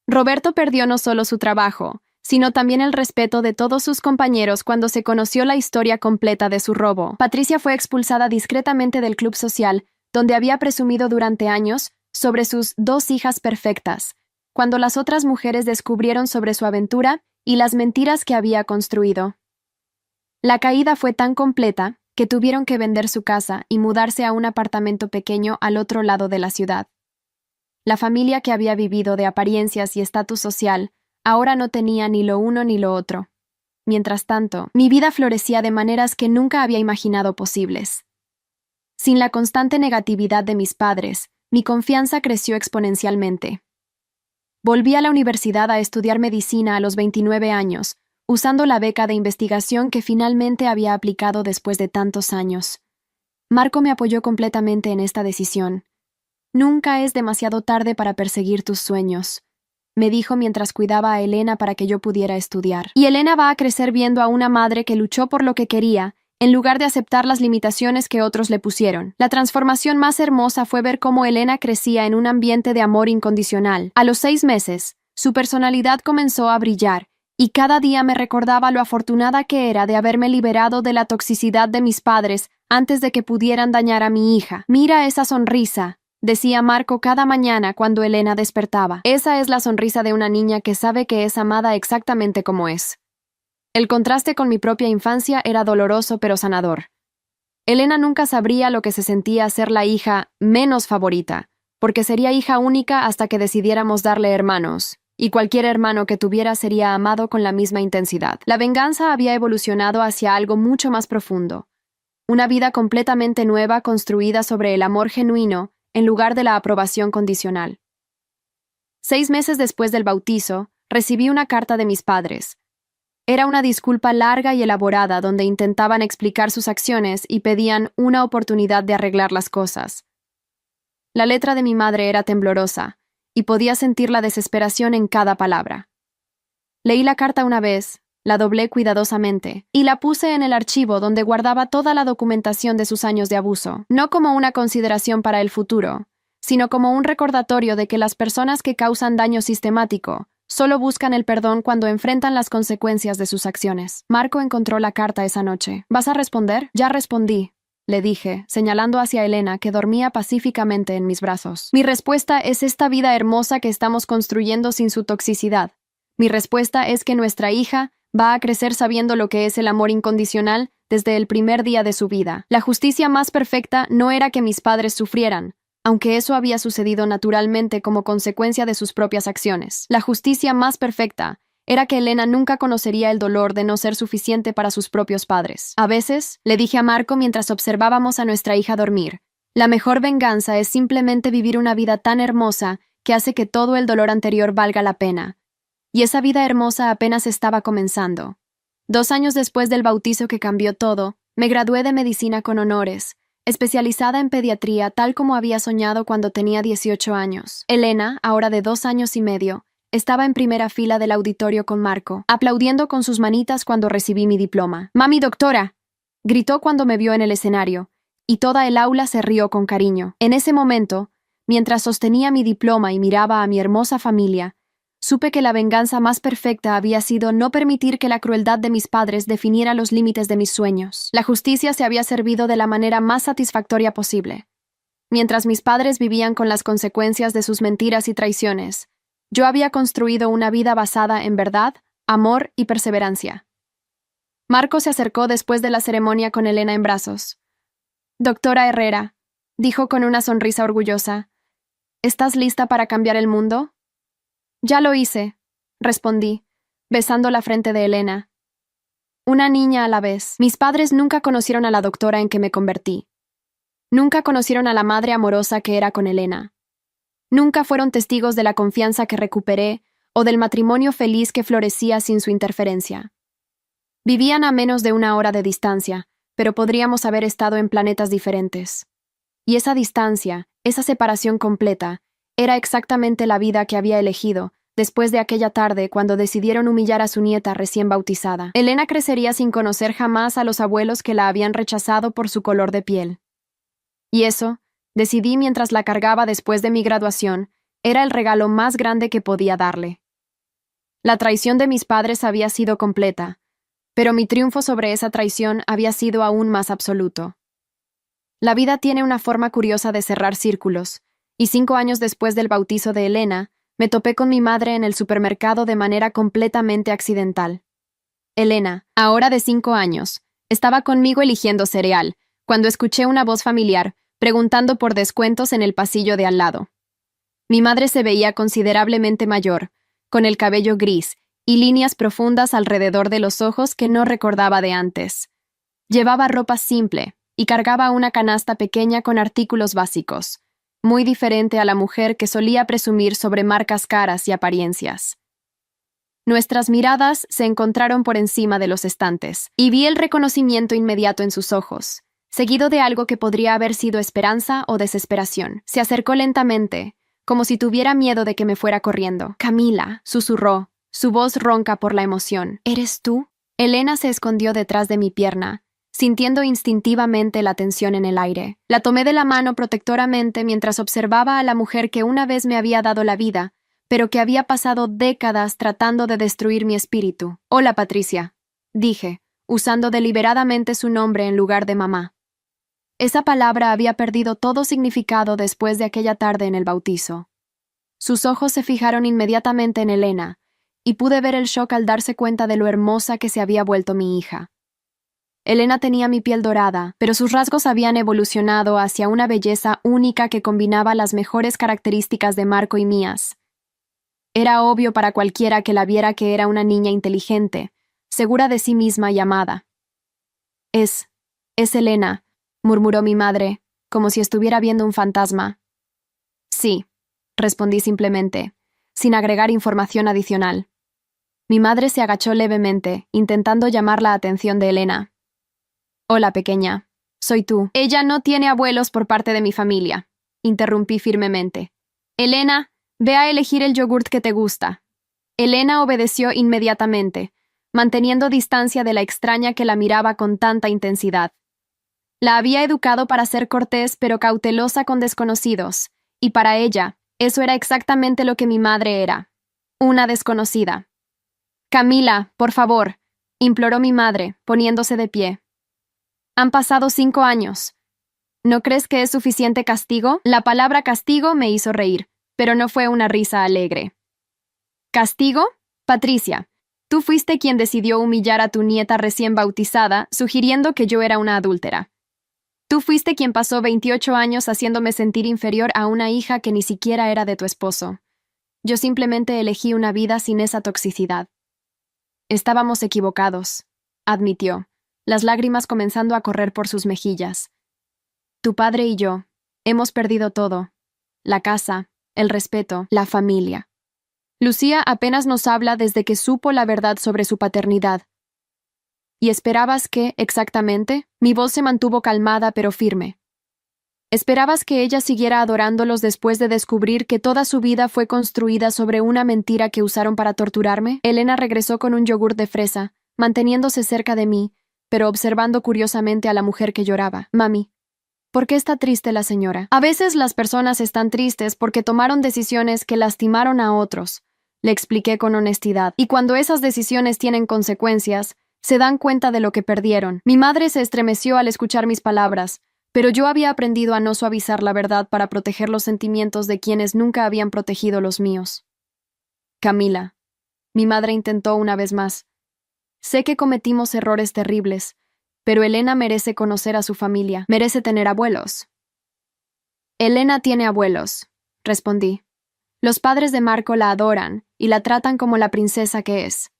Roberto perdió no solo su trabajo, sino también el respeto de todos sus compañeros cuando se conoció la historia completa de su robo. Patricia fue expulsada discretamente del club social, donde había presumido durante años sobre sus 2 hijas perfectas, cuando las otras mujeres descubrieron sobre su aventura y las mentiras que había construido. La caída fue tan completa que tuvieron que vender su casa y mudarse a un apartamento pequeño al otro lado de la ciudad. La familia que había vivido de apariencias y estatus social ahora no tenía ni lo uno ni lo otro. Mientras tanto, mi vida florecía de maneras que nunca había imaginado posibles. Sin la constante negatividad de mis padres, mi confianza creció exponencialmente. Volví a la universidad a estudiar medicina a los 29 años, usando la beca de investigación que finalmente había aplicado después de tantos años. Marco me apoyó completamente en esta decisión. «Nunca es demasiado tarde para perseguir tus sueños», me dijo mientras cuidaba a Elena para que yo pudiera estudiar. «Y Elena va a crecer viendo a una madre que luchó por lo que quería, en lugar de aceptar las limitaciones que otros le pusieron». La transformación más hermosa fue ver cómo Elena crecía en un ambiente de amor incondicional. A los 6 meses, su personalidad comenzó a brillar, y cada día me recordaba lo afortunada que era de haberme liberado de la toxicidad de mis padres antes de que pudieran dañar a mi hija. «Mira esa sonrisa», decía Marco cada mañana cuando Elena despertaba. «Esa es la sonrisa de una niña que sabe que es amada exactamente como es». El contraste con mi propia infancia era doloroso pero sanador. Elena nunca sabría lo que se sentía ser la hija menos favorita, porque sería hija única hasta que decidiéramos darle hermanos, y cualquier hermano que tuviera sería amado con la misma intensidad. La venganza había evolucionado hacia algo mucho más profundo. Una vida completamente nueva construida sobre el amor genuino en lugar de la aprobación condicional. 6 meses después del bautizo, recibí una carta de mis padres. Era una disculpa larga y elaborada donde intentaban explicar sus acciones y pedían una oportunidad de arreglar las cosas. La letra de mi madre era temblorosa, y podía sentir la desesperación en cada palabra. Leí la carta una vez, la doblé cuidadosamente, y la puse en el archivo donde guardaba toda la documentación de sus años de abuso, no como una consideración para el futuro, sino como un recordatorio de que las personas que causan daño sistemático solo buscan el perdón cuando enfrentan las consecuencias de sus acciones. Marco encontró la carta esa noche. «¿Vas a responder?» «Ya respondí», le dije, señalando hacia Elena, que dormía pacíficamente en mis brazos. «Mi respuesta es esta vida hermosa que estamos construyendo sin su toxicidad. Mi respuesta es que nuestra hija va a crecer sabiendo lo que es el amor incondicional desde el primer día de su vida. La justicia más perfecta no era que mis padres sufrieran, aunque eso había sucedido naturalmente como consecuencia de sus propias acciones. La justicia más perfecta era que Elena nunca conocería el dolor de no ser suficiente para sus propios padres. A veces, le dije a Marco mientras observábamos a nuestra hija dormir, la mejor venganza es simplemente vivir una vida tan hermosa que hace que todo el dolor anterior valga la pena. Y esa vida hermosa apenas estaba comenzando. 2 años después del bautizo que cambió todo, me gradué de medicina con honores, especializada en pediatría tal como había soñado cuando tenía 18 años. Elena, ahora de 2 años y medio, estaba en primera fila del auditorio con Marco, aplaudiendo con sus manitas cuando recibí mi diploma. «¡Mami, doctora!», gritó cuando me vio en el escenario, y toda el aula se rió con cariño. En ese momento, mientras sostenía mi diploma y miraba a mi hermosa familia, supe que la venganza más perfecta había sido no permitir que la crueldad de mis padres definiera los límites de mis sueños. La justicia se había servido de la manera más satisfactoria posible. Mientras mis padres vivían con las consecuencias de sus mentiras y traiciones, yo había construido una vida basada en verdad, amor y perseverancia. Marco se acercó después de la ceremonia con Elena en brazos. «Doctora Herrera», dijo con una sonrisa orgullosa, «¿estás lista para cambiar el mundo?» «Ya lo hice», respondí, besando la frente de Elena. Una niña a la vez. Mis padres nunca conocieron a la doctora en que me convertí. Nunca conocieron a la madre amorosa que era con Elena. Nunca fueron testigos de la confianza que recuperé o del matrimonio feliz que florecía sin su interferencia. Vivían a menos de 1 hora de distancia, pero podríamos haber estado en planetas diferentes. Y esa distancia, esa separación completa, era exactamente la vida que había elegido después de aquella tarde cuando decidieron humillar a su nieta recién bautizada. Elena crecería sin conocer jamás a los abuelos que la habían rechazado por su color de piel. Y eso, decidí mientras la cargaba después de mi graduación, era el regalo más grande que podía darle. La traición de mis padres había sido completa, pero mi triunfo sobre esa traición había sido aún más absoluto. La vida tiene una forma curiosa de cerrar círculos, y 5 años después del bautizo de Elena, me topé con mi madre en el supermercado de manera completamente accidental. Elena, ahora de 5 años, estaba conmigo eligiendo cereal, cuando escuché una voz familiar, preguntando por descuentos en el pasillo de al lado. Mi madre se veía considerablemente mayor, con el cabello gris y líneas profundas alrededor de los ojos que no recordaba de antes. Llevaba ropa simple y cargaba una canasta pequeña con artículos básicos, muy diferente a la mujer que solía presumir sobre marcas caras y apariencias. Nuestras miradas se encontraron por encima de los estantes, y vi el reconocimiento inmediato en sus ojos, seguido de algo que podría haber sido esperanza o desesperación. Se acercó lentamente, como si tuviera miedo de que me fuera corriendo. «Camila», susurró, su voz ronca por la emoción. «¿Eres tú?» Elena se escondió detrás de mi pierna, sintiendo instintivamente la tensión en el aire. La tomé de la mano protectoramente mientras observaba a la mujer que una vez me había dado la vida, pero que había pasado décadas tratando de destruir mi espíritu. «Hola, Patricia», dije, usando deliberadamente su nombre en lugar de mamá. Esa palabra había perdido todo significado después de aquella tarde en el bautizo. Sus ojos se fijaron inmediatamente en Elena, y pude ver el shock al darse cuenta de lo hermosa que se había vuelto mi hija. Elena tenía mi piel dorada, pero sus rasgos habían evolucionado hacia una belleza única que combinaba las mejores características de Marco y mías. Era obvio para cualquiera que la viera que era una niña inteligente, segura de sí misma y amada. Es Elena», murmuró mi madre, como si estuviera viendo un fantasma. «Sí», respondí simplemente, sin agregar información adicional. Mi madre se agachó levemente, intentando llamar la atención de Elena. «Hola, pequeña. Soy tú». «Ella no tiene abuelos por parte de mi familia», interrumpí firmemente. «Elena, ve a elegir el yogurt que te gusta». Elena obedeció inmediatamente, manteniendo distancia de la extraña que la miraba con tanta intensidad. La había educado para ser cortés pero cautelosa con desconocidos, y para ella, eso era exactamente lo que mi madre era, una desconocida. «Camila, por favor», imploró mi madre, poniéndose de pie. «Han pasado 5 años. ¿No crees que es suficiente castigo?» La palabra castigo me hizo reír, pero no fue una risa alegre. «¿Castigo? Patricia, tú fuiste quien decidió humillar a tu nieta recién bautizada, sugiriendo que yo era una adúltera. Tú fuiste quien pasó 28 años haciéndome sentir inferior a una hija que ni siquiera era de tu esposo. Yo simplemente elegí una vida sin esa toxicidad». «Estábamos equivocados», admitió, las lágrimas comenzando a correr por sus mejillas. «Tu padre y yo hemos perdido todo: la casa, el respeto, la familia. Lucía apenas nos habla desde que supo la verdad sobre su paternidad. ¿Y esperabas que, exactamente?» Mi voz se mantuvo calmada pero firme. «¿Esperabas que ella siguiera adorándolos después de descubrir que toda su vida fue construida sobre una mentira que usaron para torturarme?» Elena regresó con un yogur de fresa, manteniéndose cerca de mí, pero observando curiosamente a la mujer que lloraba. «Mami, ¿por qué está triste la señora?» «A veces las personas están tristes porque tomaron decisiones que lastimaron a otros, le expliqué con honestidad. Y cuando esas decisiones tienen consecuencias, se dan cuenta de lo que perdieron. Mi madre se estremeció al escuchar mis palabras, pero yo había aprendido a no suavizar la verdad para proteger los sentimientos de quienes nunca habían protegido los míos. Camila. Mi madre intentó una vez más. Sé que cometimos errores terribles, pero Elena merece conocer a su familia, merece tener abuelos. Elena tiene abuelos, respondí. Los padres de Marco la adoran y la tratan como la princesa que es.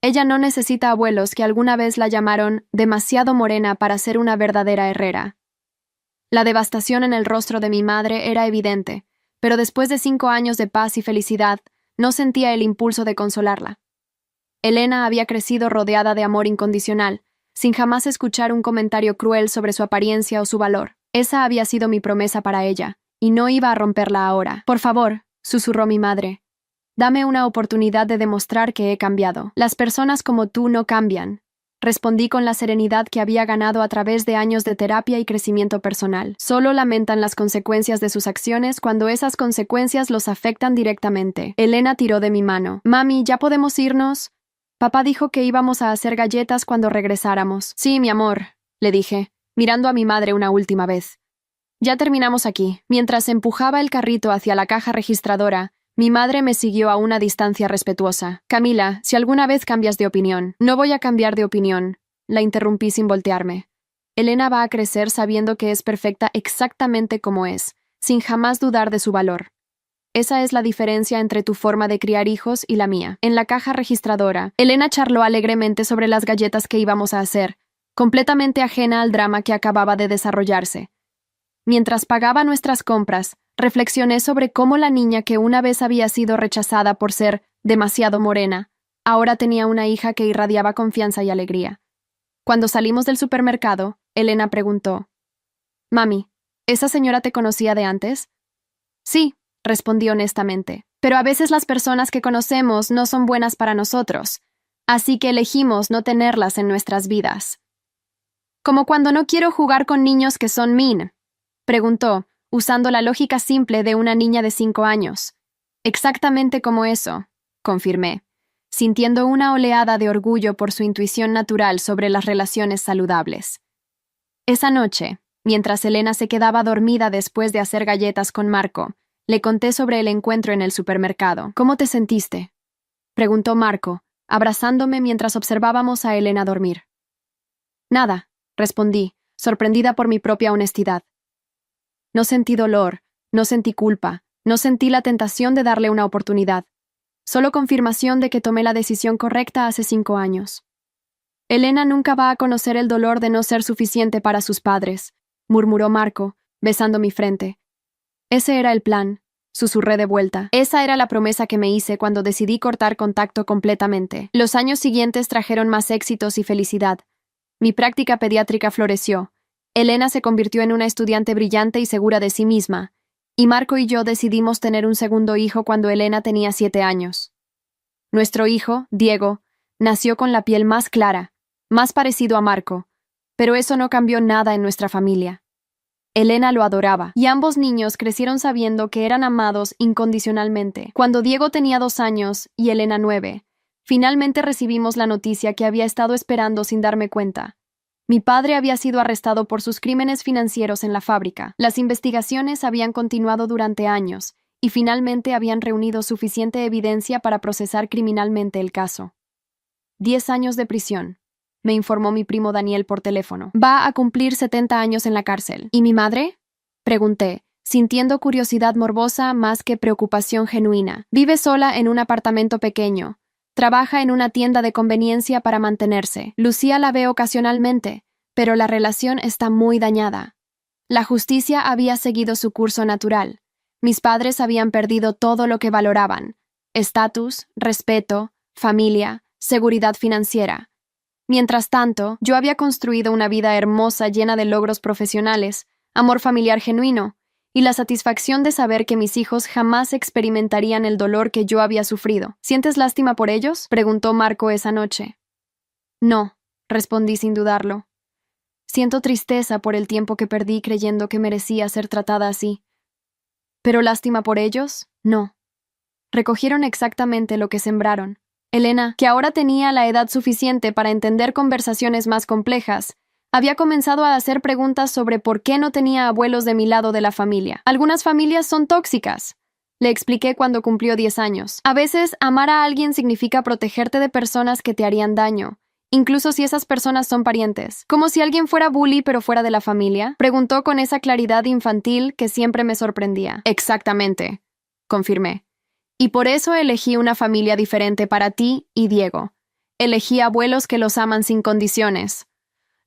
Ella no necesita abuelos que alguna vez la llamaron demasiado morena para ser una verdadera herrera. La devastación en el rostro de mi madre era evidente, pero después de 5 años de paz y felicidad, no sentía el impulso de consolarla. Elena había crecido rodeada de amor incondicional, sin jamás escuchar un comentario cruel sobre su apariencia o su valor. Esa había sido mi promesa para ella, y no iba a romperla ahora. Por favor, susurró mi madre. Dame una oportunidad de demostrar que he cambiado. Las personas como tú no cambian. Respondí con la serenidad que había ganado a través de años de terapia y crecimiento personal. Solo lamentan las consecuencias de sus acciones cuando esas consecuencias los afectan directamente. Elena tiró de mi mano. Mami, ¿ya podemos irnos? Papá dijo que íbamos a hacer galletas cuando regresáramos. Sí, mi amor, le dije, mirando a mi madre una última vez. Ya terminamos aquí. Mientras empujaba el carrito hacia la caja registradora, mi madre me siguió a una distancia respetuosa. Camila, si alguna vez cambias de opinión. No voy a cambiar de opinión, la interrumpí sin voltearme. Elena va a crecer sabiendo que es perfecta exactamente como es, sin jamás dudar de su valor. Esa es la diferencia entre tu forma de criar hijos y la mía. En la caja registradora, Elena charló alegremente sobre las galletas que íbamos a hacer, completamente ajena al drama que acababa de desarrollarse. Mientras pagaba nuestras compras, reflexioné sobre cómo la niña que una vez había sido rechazada por ser demasiado morena, ahora tenía una hija que irradiaba confianza y alegría. Cuando salimos del supermercado, Elena preguntó: «Mami, ¿esa señora te conocía de antes?» «Sí», respondí honestamente, «pero a veces las personas que conocemos no son buenas para nosotros, así que elegimos no tenerlas en nuestras vidas». «Como cuando no quiero jugar con niños que son mean», preguntó, usando la lógica simple de una niña de 5 años. «Exactamente como eso», confirmé, sintiendo una oleada de orgullo por su intuición natural sobre las relaciones saludables. Esa noche, mientras Elena se quedaba dormida después de hacer galletas con Marco, le conté sobre el encuentro en el supermercado. «¿Cómo te sentiste?», preguntó Marco, abrazándome mientras observábamos a Elena dormir. «Nada», respondí, sorprendida por mi propia honestidad. No sentí dolor, no sentí culpa, no sentí la tentación de darle una oportunidad. Solo confirmación de que tomé la decisión correcta hace 5 años. Elena nunca va a conocer el dolor de no ser suficiente para sus padres, murmuró Marco, besando mi frente. Ese era el plan, susurré de vuelta. Esa era la promesa que me hice cuando decidí cortar contacto completamente. Los años siguientes trajeron más éxitos y felicidad. Mi práctica pediátrica floreció. Elena se convirtió en una estudiante brillante y segura de sí misma, y Marco y yo decidimos tener un segundo hijo cuando Elena tenía 7 años. Nuestro hijo, Diego, nació con la piel más clara, más parecido a Marco, pero eso no cambió nada en nuestra familia. Elena lo adoraba, y ambos niños crecieron sabiendo que eran amados incondicionalmente. Cuando Diego tenía 2 años y Elena 9, finalmente recibimos la noticia que había estado esperando sin darme cuenta. Mi padre había sido arrestado por sus crímenes financieros en la fábrica. Las investigaciones habían continuado durante años, y finalmente habían reunido suficiente evidencia para procesar criminalmente el caso. 10 años de prisión, me informó mi primo Daniel por teléfono. Va a cumplir 70 años en la cárcel. ¿Y mi madre?, pregunté, sintiendo curiosidad morbosa más que preocupación genuina. Vive sola en un apartamento pequeño. Trabaja en una tienda de conveniencia para mantenerse. Lucía la ve ocasionalmente, pero la relación está muy dañada. La justicia había seguido su curso natural. Mis padres habían perdido todo lo que valoraban: estatus, respeto, familia, seguridad financiera. Mientras tanto, yo había construido una vida hermosa llena de logros profesionales, amor familiar genuino, y la satisfacción de saber que mis hijos jamás experimentarían el dolor que yo había sufrido. ¿Sientes lástima por ellos?, preguntó Marco esa noche. No, respondí sin dudarlo. Siento tristeza por el tiempo que perdí creyendo que merecía ser tratada así. ¿Pero lástima por ellos? No. Recogieron exactamente lo que sembraron. Elena, que ahora tenía la edad suficiente para entender conversaciones más complejas, había comenzado a hacer preguntas sobre por qué no tenía abuelos de mi lado de la familia. Algunas familias son tóxicas, le expliqué cuando cumplió 10 años. A veces, amar a alguien significa protegerte de personas que te harían daño, incluso si esas personas son parientes. ¿Como si alguien fuera bully pero fuera de la familia? Preguntó con esa claridad infantil que siempre me sorprendía. Exactamente, confirmé. Y por eso elegí una familia diferente para ti y Diego. Elegí abuelos que los aman sin condiciones.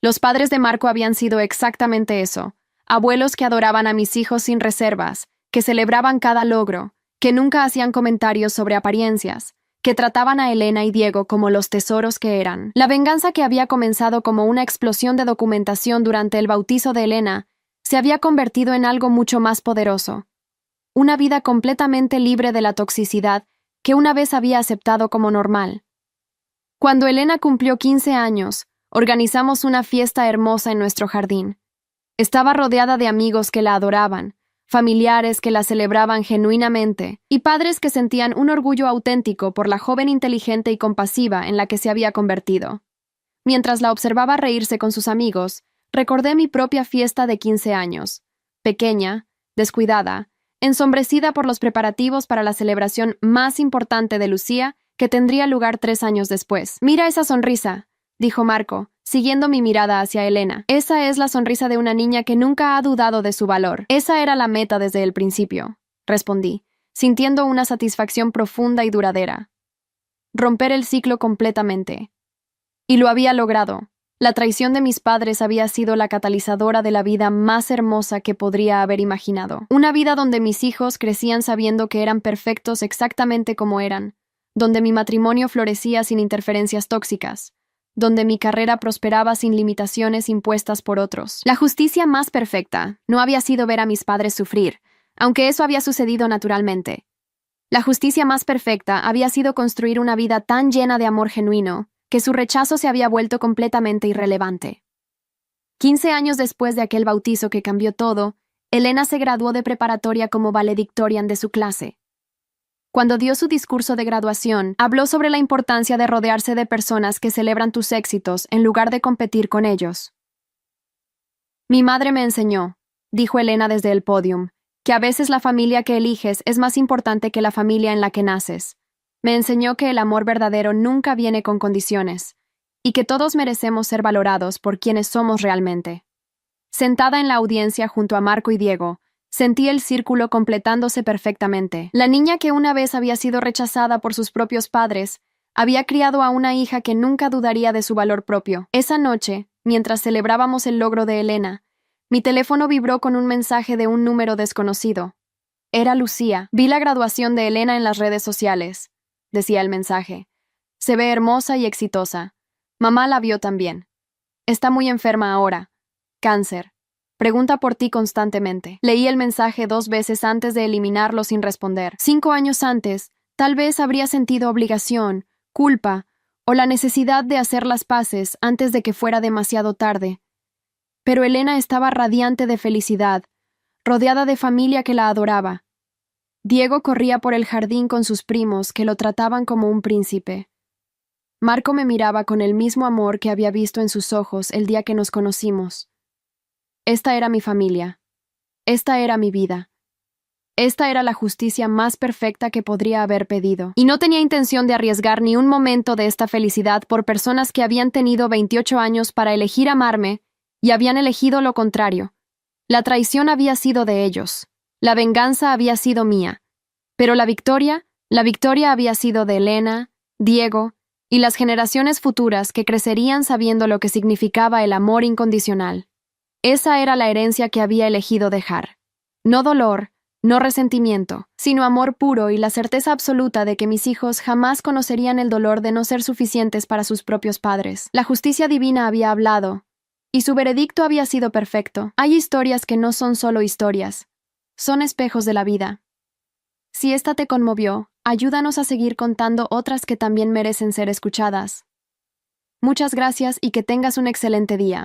Los padres de Marco habían sido exactamente eso, abuelos que adoraban a mis hijos sin reservas, que celebraban cada logro, que nunca hacían comentarios sobre apariencias, que trataban a Elena y Diego como los tesoros que eran. La venganza que había comenzado como una explosión de documentación durante el bautizo de Elena se había convertido en algo mucho más poderoso. Una vida completamente libre de la toxicidad que una vez había aceptado como normal. Cuando Elena cumplió 15 años, organizamos una fiesta hermosa en nuestro jardín. Estaba rodeada de amigos que la adoraban, familiares que la celebraban genuinamente y padres que sentían un orgullo auténtico por la joven inteligente y compasiva en la que se había convertido. Mientras la observaba reírse con sus amigos, recordé mi propia fiesta de 15 años, pequeña, descuidada, ensombrecida por los preparativos para la celebración más importante de Lucía, que tendría lugar 3 años después. «Mira esa sonrisa», dijo Marco, siguiendo mi mirada hacia Elena. «Esa es la sonrisa de una niña que nunca ha dudado de su valor. Esa era la meta desde el principio», respondí, sintiendo una satisfacción profunda y duradera. Romper el ciclo completamente. Y lo había logrado. La traición de mis padres había sido la catalizadora de la vida más hermosa que podría haber imaginado. Una vida donde mis hijos crecían sabiendo que eran perfectos exactamente como eran, donde mi matrimonio florecía sin interferencias tóxicas, donde mi carrera prosperaba sin limitaciones impuestas por otros. La justicia más perfecta no había sido ver a mis padres sufrir, aunque eso había sucedido naturalmente. La justicia más perfecta había sido construir una vida tan llena de amor genuino que su rechazo se había vuelto completamente irrelevante. 15 años después de aquel bautizo que cambió todo, Elena se graduó de preparatoria como valedictorian de su clase. Cuando dio su discurso de graduación, habló sobre la importancia de rodearse de personas que celebran tus éxitos en lugar de competir con ellos. «Mi madre me enseñó», dijo Elena desde el podium, «que a veces la familia que eliges es más importante que la familia en la que naces. Me enseñó que el amor verdadero nunca viene con condiciones, y que todos merecemos ser valorados por quienes somos realmente». Sentada en la audiencia junto a Marco y Diego, sentí el círculo completándose perfectamente. La niña que una vez había sido rechazada por sus propios padres, había criado a una hija que nunca dudaría de su valor propio. Esa noche, mientras celebrábamos el logro de Elena, mi teléfono vibró con un mensaje de un número desconocido. Era Lucía. «Vi la graduación de Elena en las redes sociales», decía el mensaje. «Se ve hermosa y exitosa. Mamá la vio también. Está muy enferma ahora. Cáncer. Pregunta por ti constantemente». Leí el mensaje 2 veces antes de eliminarlo sin responder. 5 años antes, tal vez habría sentido obligación, culpa o la necesidad de hacer las paces antes de que fuera demasiado tarde. Pero Elena estaba radiante de felicidad, rodeada de familia que la adoraba. Diego corría por el jardín con sus primos que lo trataban como un príncipe. Marco me miraba con el mismo amor que había visto en sus ojos el día que nos conocimos. Esta era mi familia. Esta era mi vida. Esta era la justicia más perfecta que podría haber pedido. Y no tenía intención de arriesgar ni un momento de esta felicidad por personas que habían tenido 28 años para elegir amarme y habían elegido lo contrario. La traición había sido de ellos. La venganza había sido mía. Pero la victoria había sido de Elena, Diego y las generaciones futuras que crecerían sabiendo lo que significaba el amor incondicional. Esa era la herencia que había elegido dejar. No dolor, no resentimiento, sino amor puro y la certeza absoluta de que mis hijos jamás conocerían el dolor de no ser suficientes para sus propios padres. La justicia divina había hablado, y su veredicto había sido perfecto. Hay historias que no son solo historias, son espejos de la vida. Si esta te conmovió, ayúdanos a seguir contando otras que también merecen ser escuchadas. Muchas gracias y que tengas un excelente día.